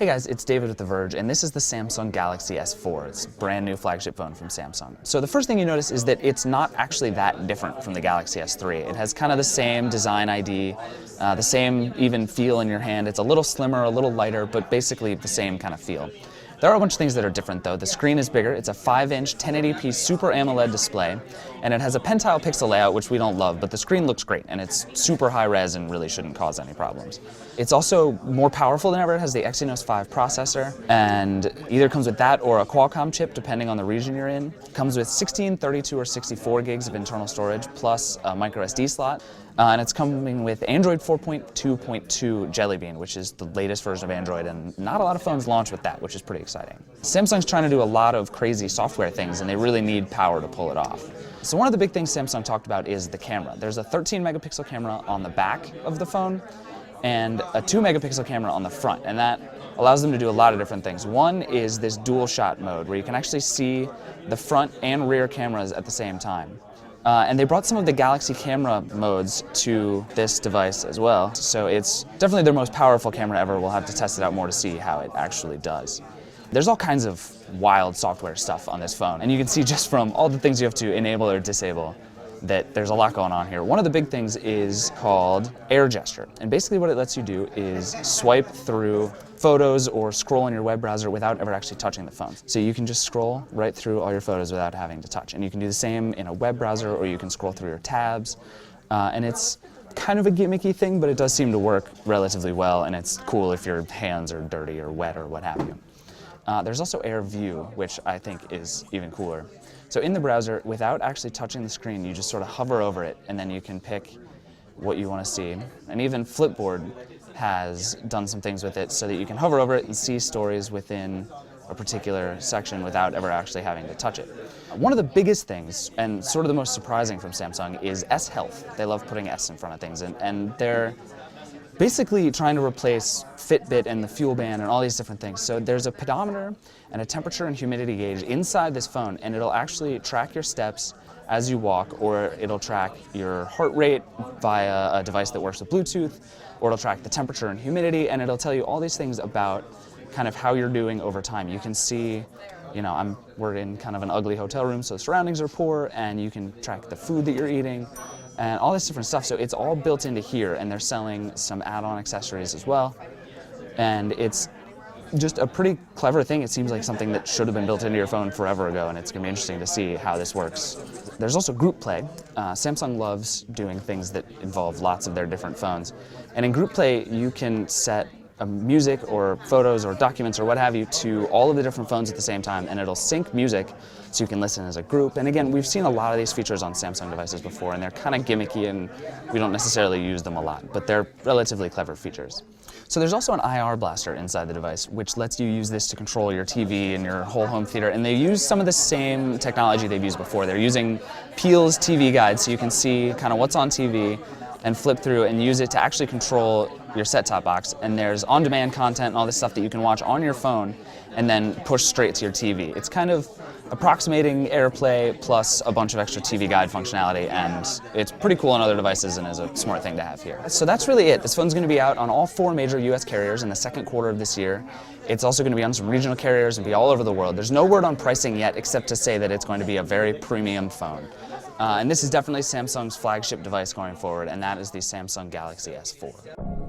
Hey guys, it's David with The Verge, and this is the Samsung Galaxy S4. It's a brand new flagship phone from Samsung. So the first thing you notice is that it's not actually that different from the Galaxy S3. It has kind of the same design ID, the same even feel in your hand. It's a little slimmer, a little lighter, but basically the same kind of feel. There are a bunch of things that are different though. The screen is bigger. It's a 5-inch 1080p Super AMOLED display, and it has a pentile pixel layout, which we don't love, but the screen looks great, and it's super high res and really shouldn't cause any problems. It's also more powerful than ever. It has the Exynos 5 processor, and either comes with that or a Qualcomm chip, depending on the region you're in. It comes with 16, 32, or 64 gigs of internal storage, plus a micro SD slot. And it's coming with Android 4.2.2 Jelly Bean, which is the latest version of Android, and not a lot of phones launch with that, which is pretty exciting. Samsung's trying to do a lot of crazy software things, and they really need power to pull it off. So one of the big things Samsung talked about is the camera. There's a 13 megapixel camera on the back of the phone, and a 2 megapixel camera on the front, and that allows them to do a lot of different things. One is this dual shot mode, where you can actually see the front and rear cameras at the same time. And they brought some of the Galaxy camera modes to this device as well. So it's definitely their most powerful camera ever. We'll have to test it out more to see how it actually does. There's all kinds of wild software stuff on this phone. And you can see just from all the things you have to enable or disable that there's a lot going on here. One of the big things is called Air Gesture. And basically what it lets you do is swipe through photos or scroll in your web browser without ever actually touching the phone. So you can just scroll right through all your photos without having to touch. And you can do the same in a web browser, or you can scroll through your tabs. And it's kind of a gimmicky thing, but it does seem to work relatively well, and it's cool if your hands are dirty or wet or what have you. There's also Air View, which I think is even cooler. So in the browser, without actually touching the screen, you just sort of hover over it, and then you can pick what you want to see. And even Flipboard has done some things with it so that you can hover over it and see stories within a particular section without ever actually having to touch it. One of the biggest things, and sort of the most surprising from Samsung, is S Health. They love putting S in front of things, and they're basically trying to replace Fitbit and the Fuel Band and all these different things. So there's a pedometer and a temperature and humidity gauge inside this phone, and it'll actually track your steps as you walk, or it'll track your heart rate via a device that works with Bluetooth, or it'll track the temperature and humidity, and it'll tell you all these things about kind of how you're doing over time. You can see, we're in kind of an ugly hotel room, so the surroundings are poor, and you can track the food that you're eating, and all this different stuff. So it's all built into here, and they're selling some add-on accessories as well. And it's just a pretty clever thing. It seems like something that should have been built into your phone forever ago, and it's going to be interesting to see how this works. There's also Group Play. Samsung loves doing things that involve lots of their different phones. And in Group Play, you can set music or photos or documents or what have you to all of the different phones at the same time, and it'll sync music so you can listen as a group. And again, we've seen a lot of these features on Samsung devices before, and they're kind of gimmicky and we don't necessarily use them a lot, but they're relatively clever features. So there's also an IR blaster inside the device, which lets you use this to control your TV and your whole home theater, and they use some of the same technology they've used before. They're using Peel's TV Guide, so you can see kind of what's on TV and flip through and use it to actually control your set-top box. And there's on-demand content and all this stuff that you can watch on your phone and then push straight to your TV. It's kind of approximating AirPlay plus a bunch of extra TV Guide functionality, and it's pretty cool on other devices and is a smart thing to have here. So that's really it. This phone's going to be out on all 4 major US carriers in the second quarter of this year. It's also going to be on some regional carriers and be all over the world. There's no word on pricing yet, except to say that it's going to be a very premium phone. And this is definitely Samsung's flagship device going forward, and that is the Samsung Galaxy S4.